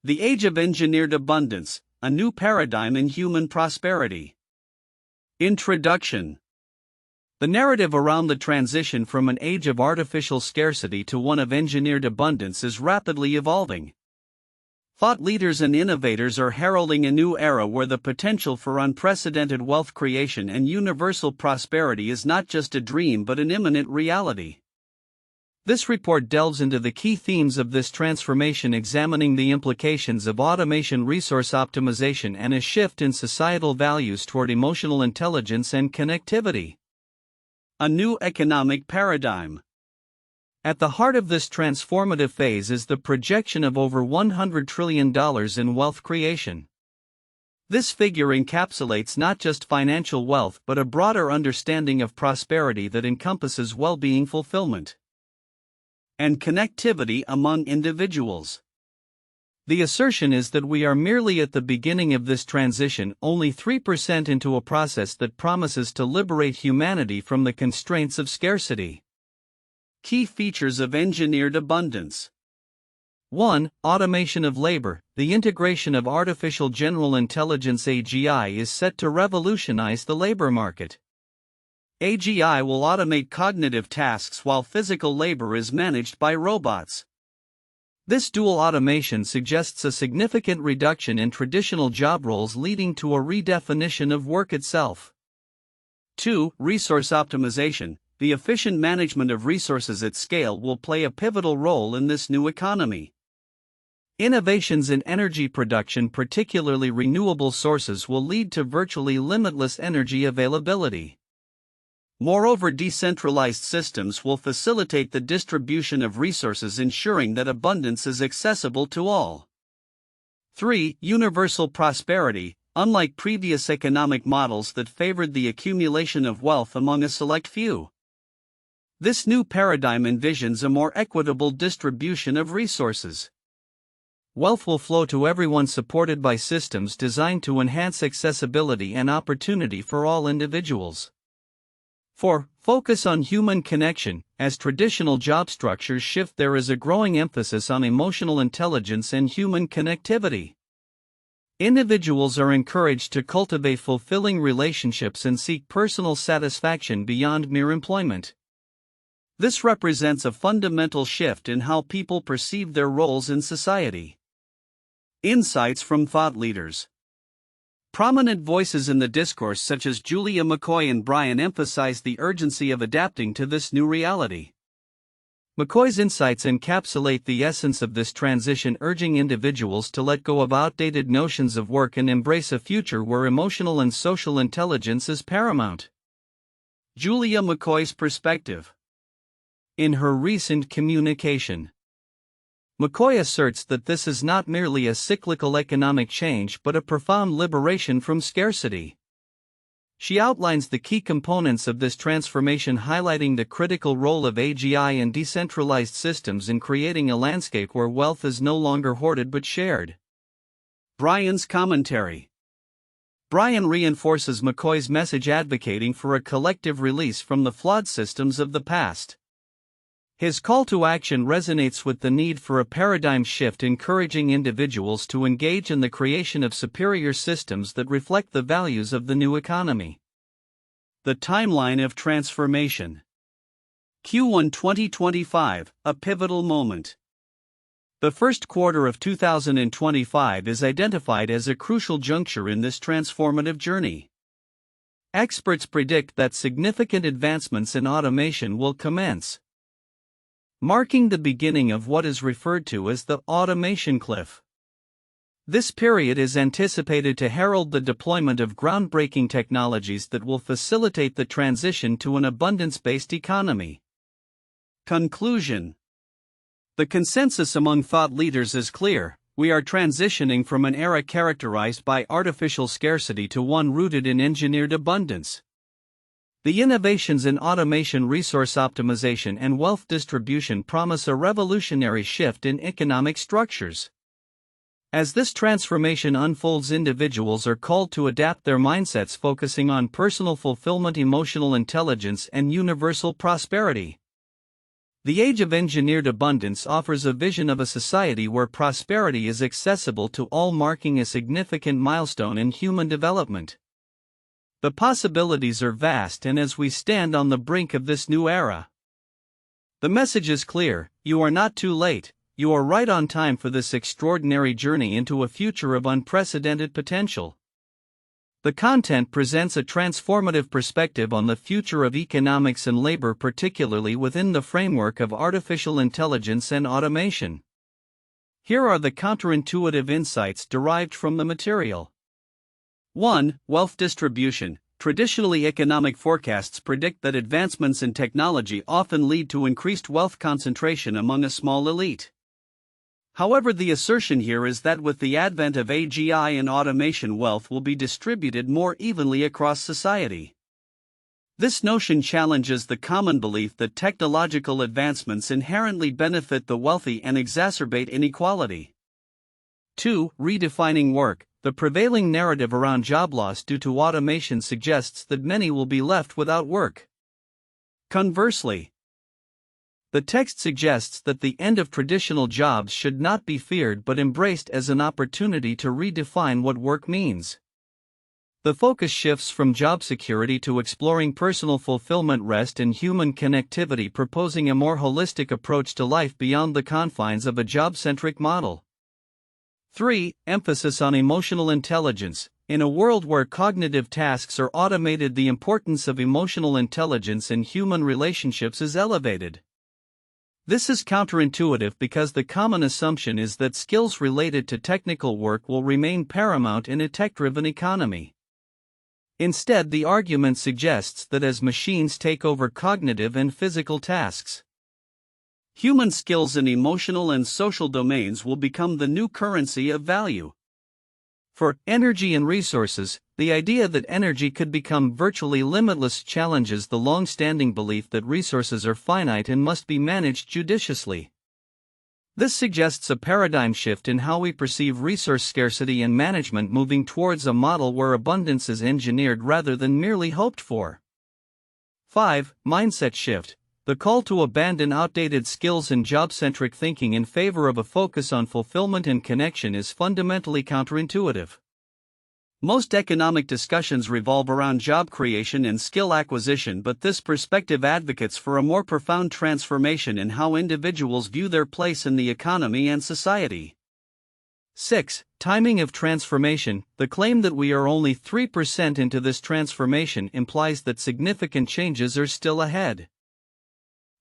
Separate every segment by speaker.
Speaker 1: The Age of Engineered Abundance, a New Paradigm in Human Prosperity. Introduction. The narrative around the transition from an age of artificial scarcity to one of engineered abundance is rapidly evolving. Thought leaders and innovators are heralding a new era where the potential for unprecedented wealth creation and universal prosperity is not just a dream but an imminent reality. This report delves into the key themes of this transformation, examining the implications of automation, resource optimization, and a shift in societal values toward emotional intelligence and connectivity. A new economic paradigm. At the heart of this transformative phase is the projection of over $100 trillion in wealth creation. This figure encapsulates not just financial wealth but a broader understanding of prosperity that encompasses well-being, fulfillment, and connectivity among individuals. The assertion is that we are merely at the beginning of this transition, only 3% into a process that promises to liberate humanity from the constraints of scarcity. Key features of engineered abundance. 1. Automation of labor. The integration of artificial general intelligence (AGI) is set to revolutionize the labor market. AGI will automate cognitive tasks while physical labor is managed by robots. This dual automation suggests a significant reduction in traditional job roles, leading to a redefinition of work itself. 2. Resource optimization. The efficient management of resources at scale will play a pivotal role in this new economy. Innovations in energy production, particularly renewable sources, will lead to virtually limitless energy availability. Moreover, decentralized systems will facilitate the distribution of resources, ensuring that abundance is accessible to all. 3. Universal prosperity. Unlike previous economic models that favored the accumulation of wealth among a select few, this new paradigm envisions a more equitable distribution of resources. Wealth will flow to everyone, supported by systems designed to enhance accessibility and opportunity for all individuals. 4. Focus on human connection. As traditional job structures shift, there is a growing emphasis on emotional intelligence and human connectivity. Individuals are encouraged to cultivate fulfilling relationships and seek personal satisfaction beyond mere employment. This represents a fundamental shift in how people perceive their roles in society. Insights from thought leaders. Prominent voices in the discourse such as Julia McCoy and Brian emphasize the urgency of adapting to this new reality. McCoy's insights encapsulate the essence of this transition, urging individuals to let go of outdated notions of work and embrace a future where emotional and social intelligence is paramount. Julia McCoy's perspective. In her recent communication, McCoy asserts that this is not merely a cyclical economic change but a profound liberation from scarcity. She outlines the key components of this transformation, highlighting the critical role of AGI and decentralized systems in creating a landscape where wealth is no longer hoarded but shared. Brian's commentary. Brian reinforces McCoy's message, advocating for a collective release from the flawed systems of the past. His call to action resonates with the need for a paradigm shift, encouraging individuals to engage in the creation of superior systems that reflect the values of the new economy. The timeline of transformation. Q1 2025, a pivotal moment. The first quarter of 2025 is identified as a crucial juncture in this transformative journey. Experts predict that significant advancements in automation will commence, marking the beginning of what is referred to as the automation cliff. This period is anticipated to herald the deployment of groundbreaking technologies that will facilitate the transition to an abundance-based economy. Conclusion. The consensus among thought leaders is clear: we are transitioning from an era characterized by artificial scarcity to one rooted in engineered abundance. The innovations in automation, resource optimization, and wealth distribution promise a revolutionary shift in economic structures. As this transformation unfolds, individuals are called to adapt their mindsets, focusing on personal fulfillment, emotional intelligence, and universal prosperity. The age of engineered abundance offers a vision of a society where prosperity is accessible to all, marking a significant milestone in human development. The possibilities are vast, and as we stand on the brink of this new era, the message is clear: you are not too late, you are right on time for this extraordinary journey into a future of unprecedented potential. The content presents a transformative perspective on the future of economics and labor, particularly within the framework of artificial intelligence and automation. Here are the counterintuitive insights derived from the material. 1. Wealth distribution. Traditionally, economic forecasts predict that advancements in technology often lead to increased wealth concentration among a small elite. However, the assertion here is that with the advent of AGI and automation, wealth will be distributed more evenly across society. This notion challenges the common belief that technological advancements inherently benefit the wealthy and exacerbate inequality. 2. Redefining work. The prevailing narrative around job loss due to automation suggests that many will be left without work. Conversely, the text suggests that the end of traditional jobs should not be feared but embraced as an opportunity to redefine what work means. The focus shifts from job security to exploring personal fulfillment, rest, and human connectivity, proposing a more holistic approach to life beyond the confines of a job-centric model. 3. Emphasis on emotional intelligence. In a world where cognitive tasks are automated, the importance of emotional intelligence in human relationships is elevated. This is counterintuitive because the common assumption is that skills related to technical work will remain paramount in a tech-driven economy. Instead, the argument suggests that as machines take over cognitive and physical tasks, human skills in emotional and social domains will become the new currency of value. For energy and resources, the idea that energy could become virtually limitless challenges the long-standing belief that resources are finite and must be managed judiciously. This suggests a paradigm shift in how we perceive resource scarcity and management, moving towards a model where abundance is engineered rather than merely hoped for. 5. Mindset shift. The call to abandon outdated skills and job-centric thinking in favor of a focus on fulfillment and connection is fundamentally counterintuitive. Most economic discussions revolve around job creation and skill acquisition, but this perspective advocates for a more profound transformation in how individuals view their place in the economy and society. 6. Timing of transformation. The claim that we are only 3% into this transformation implies that significant changes are still ahead,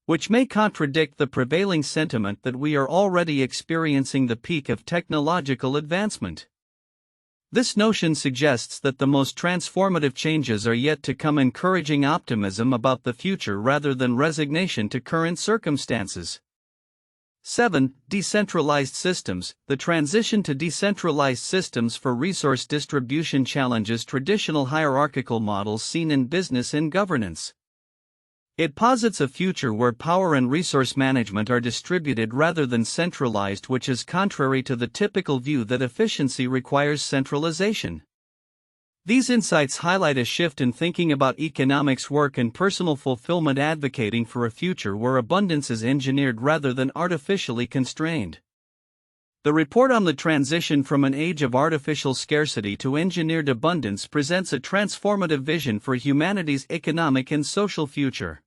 Speaker 1: which may contradict the prevailing sentiment that we are already experiencing the peak of technological advancement. This notion suggests that the most transformative changes are yet to come, encouraging optimism about the future rather than resignation to current circumstances. 7. Decentralized systems. The transition to decentralized systems for resource distribution challenges traditional hierarchical models seen in business and governance. It posits a future where power and resource management are distributed rather than centralized, which is contrary to the typical view that efficiency requires centralization. These insights highlight a shift in thinking about economics, work, and personal fulfillment, advocating for a future where abundance is engineered rather than artificially constrained. The report on the transition from an age of artificial scarcity to engineered abundance presents a transformative vision for humanity's economic and social future.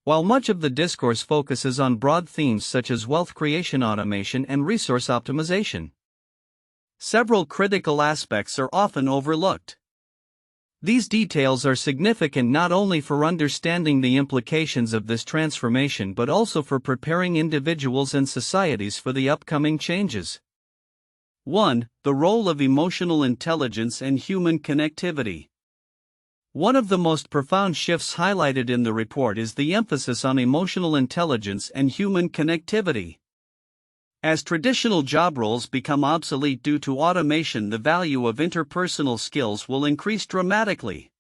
Speaker 1: While much of the discourse focuses on broad themes such as wealth creation, automation, and resource optimization, several critical aspects are often overlooked. These details are significant not only for understanding the implications of this transformation but also for preparing individuals and societies for the upcoming changes. 1. The role of emotional intelligence and human connectivity. One of the most profound shifts highlighted in the report is the emphasis on emotional intelligence and human connectivity. As traditional job roles become obsolete due to automation, the value of interpersonal skills will increase dramatically.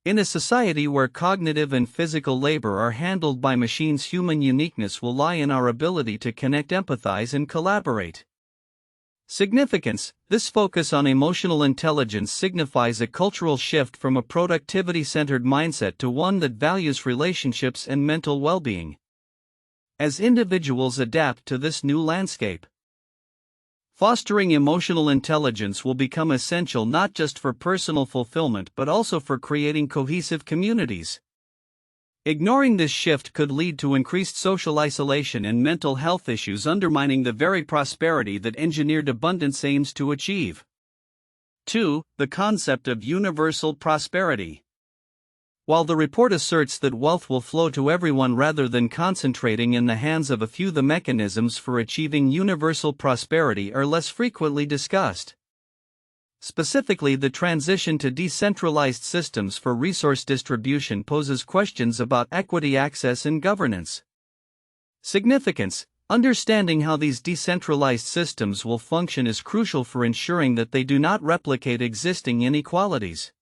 Speaker 1: In a society where cognitive and physical labor are handled by machines, human uniqueness will lie in our ability to connect, empathize, and collaborate. Significance. This focus on emotional intelligence signifies a cultural shift from a productivity-centered mindset to one that values relationships and mental well-being. as individuals adapt to this new landscape. Fostering emotional intelligence will become essential not just for personal fulfillment but also for creating cohesive communities. Ignoring this shift could lead to increased social isolation and mental health issues, undermining the very prosperity that engineered abundance aims to achieve. 2. The concept of universal prosperity. While the report asserts that wealth will flow to everyone rather than concentrating in the hands of a few, the mechanisms for achieving universal prosperity are less frequently discussed. Specifically, the transition to decentralized systems for resource distribution poses questions about equity, access, and governance. Significance: understanding how these decentralized systems will function is crucial for ensuring that they do not replicate existing inequalities.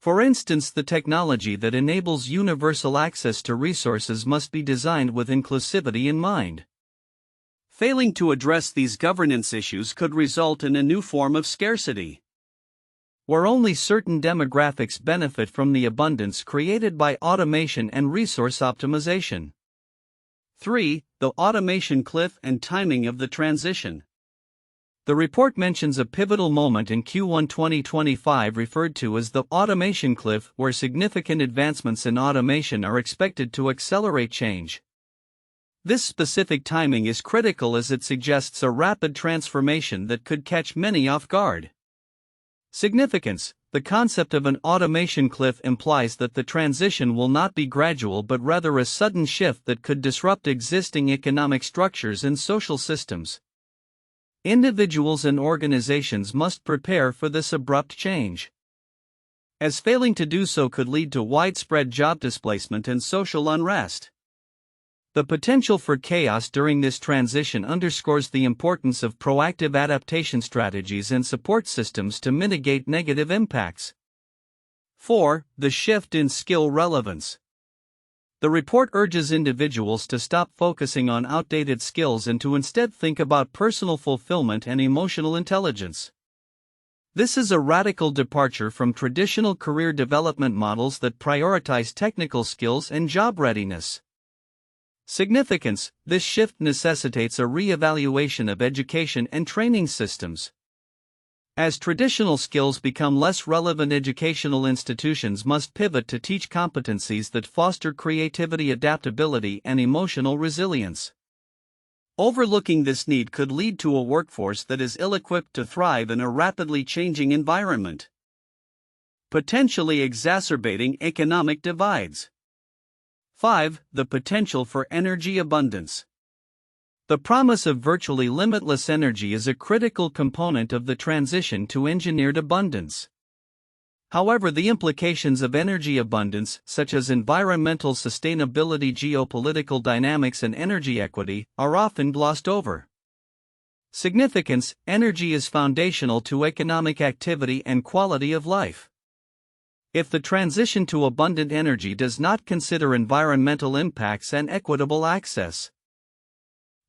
Speaker 1: For instance, the technology that enables universal access to resources must be designed with inclusivity in mind. Failing to address these governance issues could result in a new form of scarcity, where only certain demographics benefit from the abundance created by automation and resource optimization. 3. The automation cliff and timing of the transition. The report mentions a pivotal moment in Q1 2025 referred to as the automation cliff, where significant advancements in automation are expected to accelerate change. This specific timing is critical as it suggests a rapid transformation that could catch many off guard. Significance: the concept of an automation cliff implies that the transition will not be gradual but rather a sudden shift that could disrupt existing economic structures and social systems. Individuals and organizations must prepare for this abrupt change, as failing to do so could lead to widespread job displacement and social unrest. The potential for chaos during this transition underscores the importance of proactive adaptation strategies and support systems to mitigate negative impacts. 4. The shift in skill relevance. The report urges individuals to stop focusing on outdated skills and to instead think about personal fulfillment and emotional intelligence. This is a radical departure from traditional career development models that prioritize technical skills and job readiness. Significance: this shift necessitates a re-evaluation of education and training systems. As traditional skills become less relevant, educational institutions must pivot to teach competencies that foster creativity, adaptability, and emotional resilience. Overlooking this need could lead to a workforce that is ill-equipped to thrive in a rapidly changing environment, potentially exacerbating economic divides. 5. The potential for energy abundance. The promise of virtually limitless energy is a critical component of the transition to engineered abundance. However, the implications of energy abundance, such as environmental sustainability, geopolitical dynamics, and energy equity, are often glossed over. Significance: energy is foundational to economic activity and quality of life. If the transition to abundant energy does not consider environmental impacts and equitable access,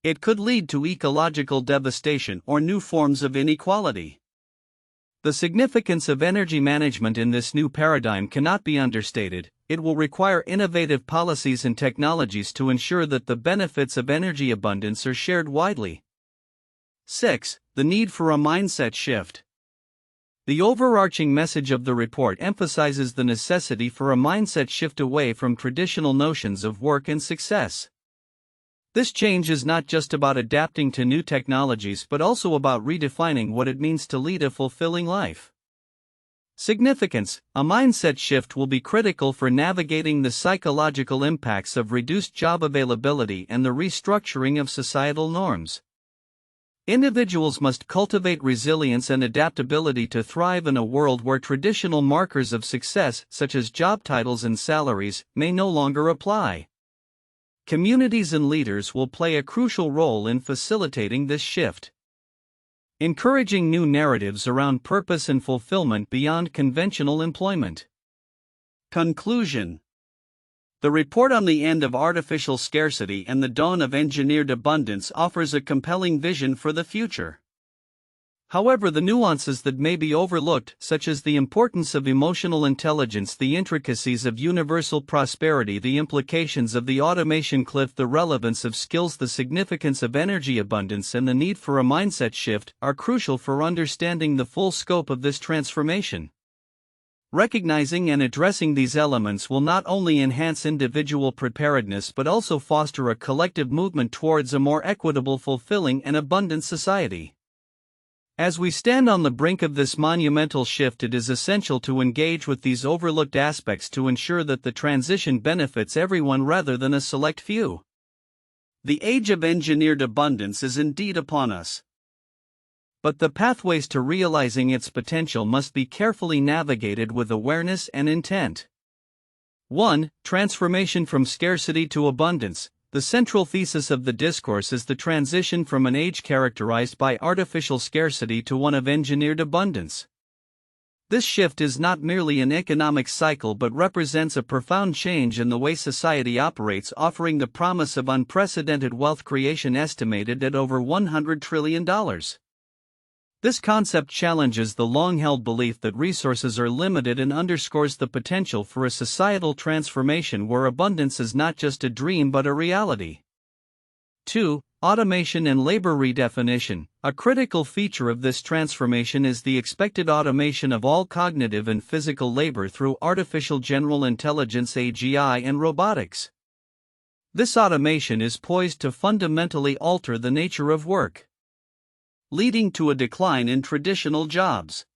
Speaker 1: it could lead to ecological devastation or new forms of inequality. The significance of energy management in this new paradigm cannot be understated. It will require innovative policies and technologies to ensure that the benefits of energy abundance are shared widely. 6. The need for a mindset shift. The overarching message of the report emphasizes the necessity for a mindset shift away from traditional notions of work and success. This change is not just about adapting to new technologies but also about redefining what it means to lead a fulfilling life. Significance: a mindset shift will be critical for navigating the psychological impacts of reduced job availability and the restructuring of societal norms. Individuals must cultivate resilience and adaptability to thrive in a world where traditional markers of success, such as job titles and salaries, may no longer apply. Communities and leaders will play a crucial role in facilitating this shift, encouraging new narratives around purpose and fulfillment beyond conventional employment. Conclusion: the report on the end of artificial scarcity and the dawn of engineered abundance offers a compelling vision for the future. However, the nuances that may be overlooked, such as the importance of emotional intelligence, the intricacies of universal prosperity, the implications of the automation cliff, the relevance of skills, the significance of energy abundance, and the need for a mindset shift, are crucial for understanding the full scope of this transformation. Recognizing and addressing these elements will not only enhance individual preparedness but also foster a collective movement towards a more equitable, fulfilling, and abundant society. As we stand on the brink of this monumental shift, it is essential to engage with these overlooked aspects to ensure that the transition benefits everyone rather than a select few. The age of engineered abundance is indeed upon us. But the pathways to realizing its potential must be carefully navigated with awareness and intent. 1. Transformation from scarcity to abundance. The central thesis of the discourse is the transition from an age characterized by artificial scarcity to one of engineered abundance. This shift is not merely an economic cycle but represents a profound change in the way society operates, offering the promise of unprecedented wealth creation estimated at over $100 trillion. This concept challenges the long-held belief that resources are limited and underscores the potential for a societal transformation where abundance is not just a dream but a reality. 2. Automation and labor redefinition. A critical feature of this transformation is the expected automation of all cognitive and physical labor through artificial general intelligence (AGI) and robotics. This automation is poised to fundamentally alter the nature of work, leading to a decline in traditional jobs.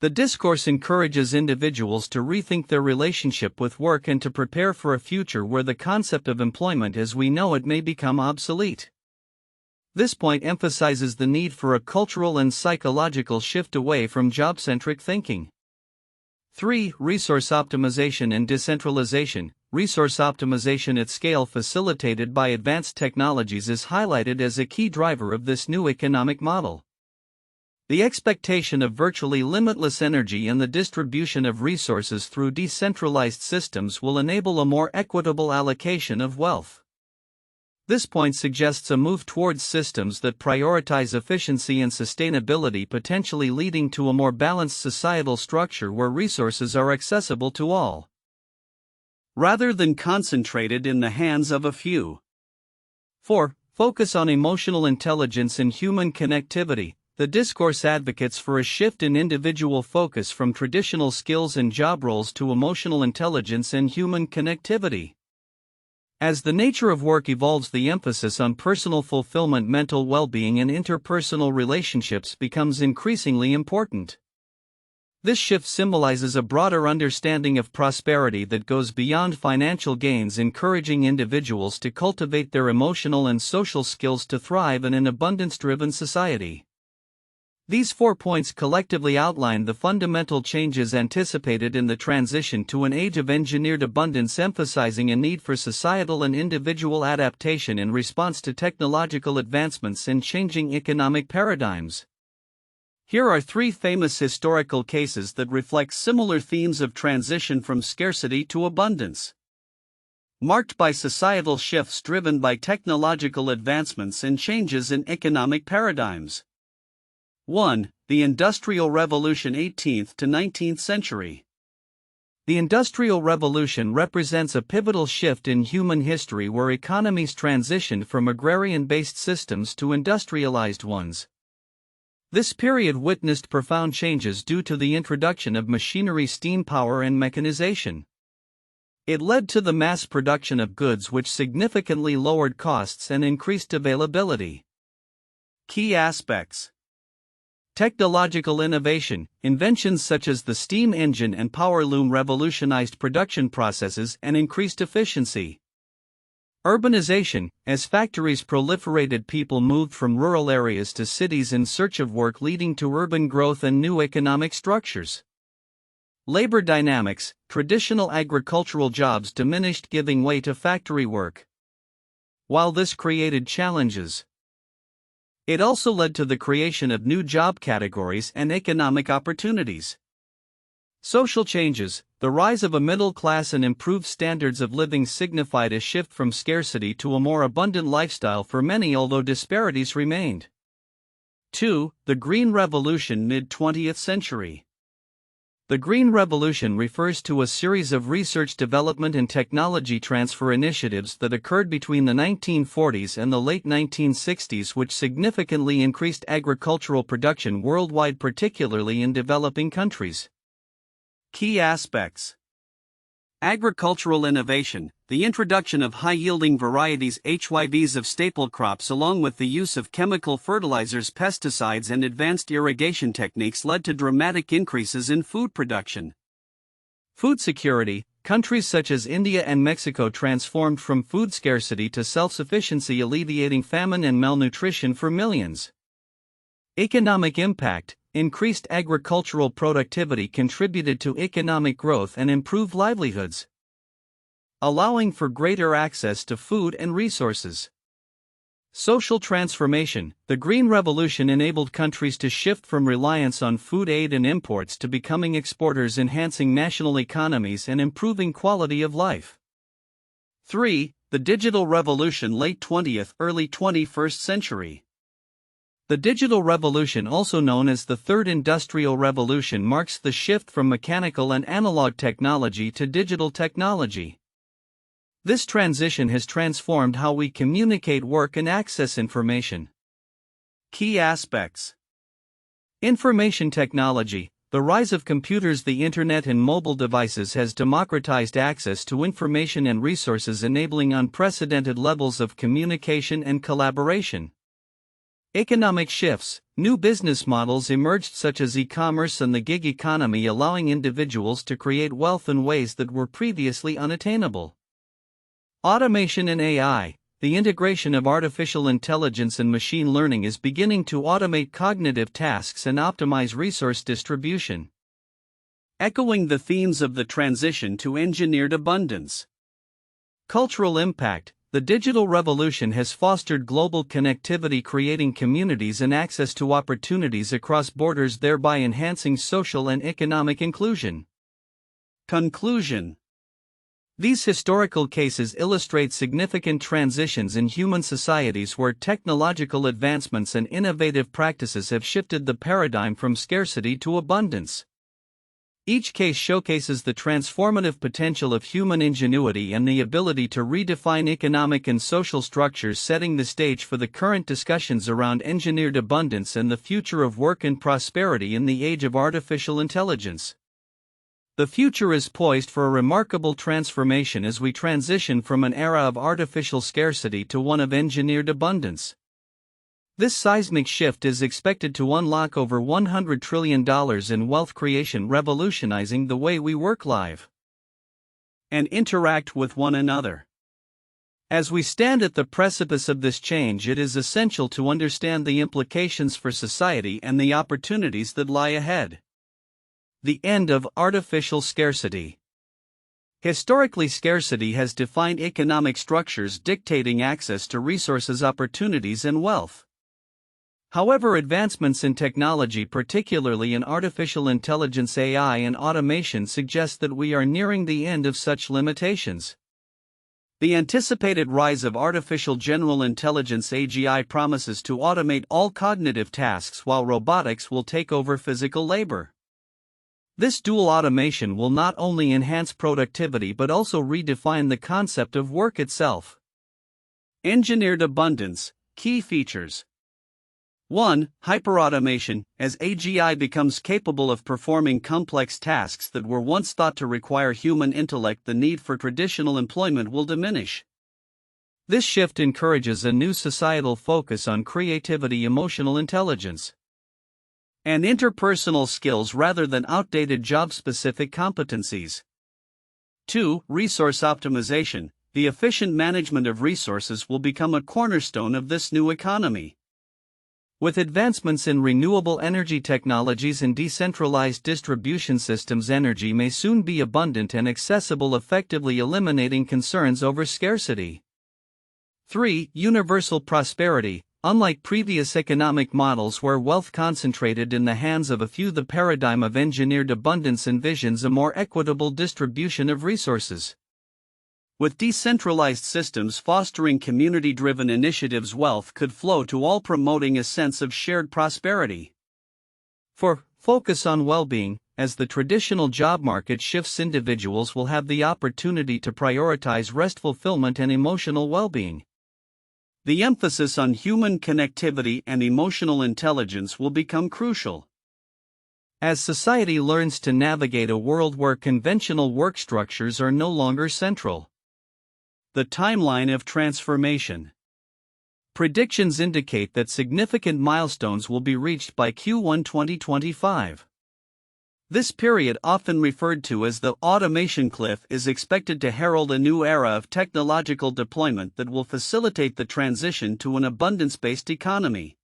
Speaker 1: The discourse encourages individuals to rethink their relationship with work and to prepare for a future where the concept of employment as we know it may become obsolete. This point emphasizes the need for a cultural and psychological shift away from job-centric thinking. 3. Resource optimization and decentralization. Resource optimization at scale facilitated by advanced technologies is highlighted as a key driver of this new economic model. The expectation of virtually limitless energy and the distribution of resources through decentralized systems will enable a more equitable allocation of wealth. This point suggests a move towards systems that prioritize efficiency and sustainability, potentially leading to a more balanced societal structure where resources are accessible to all, rather than concentrated in the hands of a few. 4. Focus on emotional intelligence and human connectivity. The discourse advocates for a shift in individual focus from traditional skills and job roles to emotional intelligence and human connectivity. As the nature of work evolves, the emphasis on personal fulfillment, mental well-being, and interpersonal relationships becomes increasingly important. This shift symbolizes a broader understanding of prosperity that goes beyond financial gains, encouraging individuals to cultivate their emotional and social skills to thrive in an abundance-driven society. These 4 points collectively outline the fundamental changes anticipated in the transition to an age of engineered abundance, emphasizing a need for societal and individual adaptation in response to technological advancements and changing economic paradigms. Here are 3 famous historical cases that reflect similar themes of transition from scarcity to abundance, marked by societal shifts driven by technological advancements and changes in economic paradigms. 1. The Industrial Revolution, 18th to 19th century. The Industrial Revolution represents a pivotal shift in human history where economies transitioned from agrarian-based systems to industrialized ones. This period witnessed profound changes due to the introduction of machinery, steam power, and mechanization. It led to the mass production of goods, which significantly lowered costs and increased availability. Key aspects: technological innovation. Inventions such as the steam engine and power loom revolutionized production processes and increased efficiency. Urbanization. As factories proliferated, people moved from rural areas to cities in search of work, leading to urban growth and new economic structures. Labor dynamics. Traditional agricultural jobs diminished, giving way to factory work. While this created challenges, it also led to the creation of new job categories and economic opportunities. Social changes. The rise of a middle class and improved standards of living signified a shift from scarcity to a more abundant lifestyle for many, although disparities remained. 2. The Green Revolution mid-20th century. The Green Revolution refers to a series of research development and technology transfer initiatives that occurred between the 1940s and the late 1960s, which significantly increased agricultural production worldwide, particularly in developing countries. Key aspects: agricultural innovation, the introduction of high-yielding varieties (HYVs) of staple crops along with the use of chemical fertilizers, pesticides and advanced irrigation techniques led to dramatic increases in food production. Food security, countries such as India and Mexico transformed from food scarcity to self-sufficiency, alleviating famine and malnutrition for millions. Economic impact, increased agricultural productivity contributed to economic growth and improved livelihoods, allowing for greater access to food and resources. Social transformation, the Green Revolution enabled countries to shift from reliance on food aid and imports to becoming exporters, enhancing national economies and improving quality of life. 3. The Digital Revolution, late 20th, early 21st century. The digital revolution, also known as the Third Industrial Revolution, marks the shift from mechanical and analog technology to digital technology. This transition has transformed how we communicate, work, and access information. Key aspects: information technology, the rise of computers, the internet, and mobile devices has democratized access to information and resources, enabling unprecedented levels of communication and collaboration. Economic shifts, new business models emerged such as e-commerce and the gig economy, allowing individuals to create wealth in ways that were previously unattainable. Automation and AI, the integration of artificial intelligence and machine learning is beginning to automate cognitive tasks and optimize resource distribution. Echoing the themes of the transition to engineered abundance. Cultural impact, the digital revolution has fostered global connectivity, creating communities and access to opportunities across borders, thereby enhancing social and economic inclusion. Conclusion: these historical cases illustrate significant transitions in human societies where technological advancements and innovative practices have shifted the paradigm from scarcity to abundance. Each case showcases the transformative potential of human ingenuity and the ability to redefine economic and social structures, setting the stage for the current discussions around engineered abundance and the future of work and prosperity in the age of artificial intelligence. The future is poised for a remarkable transformation as we transition from an era of artificial scarcity to one of engineered abundance. This seismic shift is expected to unlock over $100 trillion in wealth creation, revolutionizing the way we work, live, and interact with one another. As we stand at the precipice of this change, it is essential to understand the implications for society and the opportunities that lie ahead. The end of artificial scarcity. Historically, scarcity has defined economic structures, dictating access to resources, opportunities, and wealth. However, advancements in technology, particularly in artificial intelligence, AI, and automation, suggest that we are nearing the end of such limitations. The anticipated rise of artificial general intelligence (AGI) promises to automate all cognitive tasks, while robotics will take over physical labor. This dual automation will not only enhance productivity but also redefine the concept of work itself. Engineered abundance, key features. 1. Hyperautomation. As AGI becomes capable of performing complex tasks that were once thought to require human intellect, the need for traditional employment will diminish. This shift encourages a new societal focus on creativity, emotional intelligence, and interpersonal skills rather than outdated job-specific competencies. 2. Resource optimization. The efficient management of resources will become a cornerstone of this new economy. With advancements in renewable energy technologies and decentralized distribution systems, energy may soon be abundant and accessible, effectively eliminating concerns over scarcity. 3. Universal prosperity. Unlike previous economic models where wealth concentrated in the hands of a few, the paradigm of engineered abundance envisions a more equitable distribution of resources. With decentralized systems fostering community-driven initiatives, wealth could flow to all, promoting a sense of shared prosperity. 4. Focus on well-being. As the traditional job market shifts, individuals will have the opportunity to prioritize rest, fulfillment, and emotional well-being. The emphasis on human connectivity and emotional intelligence will become crucial. As society learns to navigate a world where conventional work structures are no longer central. The timeline of transformation. Predictions indicate that significant milestones will be reached by Q1 2025. This period, often referred to as the automation cliff, is expected to herald a new era of technological deployment that will facilitate the transition to an abundance-based economy.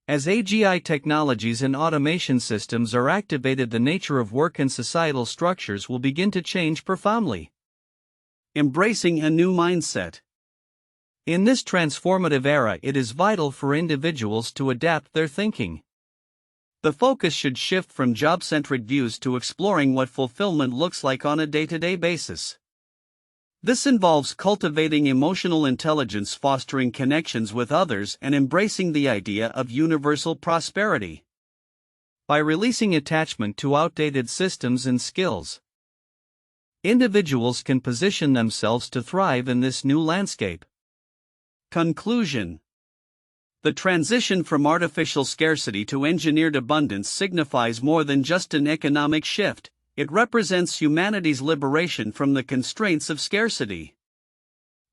Speaker 1: As AGI technologies and automation systems are activated, the nature of work and societal structures will begin to change profoundly. Embracing a new mindset. In this transformative era, it is vital for individuals to adapt their thinking. The focus should shift from job-centric views to exploring what fulfillment looks like on a day-to-day basis. This involves cultivating emotional intelligence, fostering connections with others, and embracing the idea of universal prosperity. By releasing attachment to outdated systems and skills, individuals can position themselves to thrive in this new landscape. Conclusion. The transition from artificial scarcity to engineered abundance signifies more than just an economic shift. It represents humanity's liberation from the constraints of scarcity.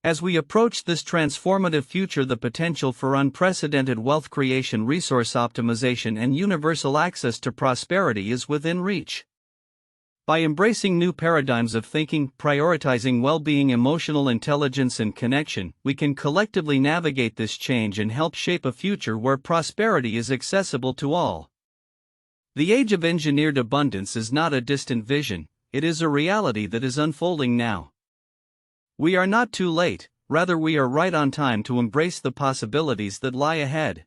Speaker 1: As we approach this transformative future, the potential for unprecedented wealth creation, resource optimization, and universal access to prosperity is within reach. By embracing new paradigms of thinking, prioritizing well-being, emotional intelligence, and connection, we can collectively navigate this change and help shape a future where prosperity is accessible to all. The age of engineered abundance is not a distant vision, it is a reality that is unfolding now. We are not too late, rather we are right on time to embrace the possibilities that lie ahead.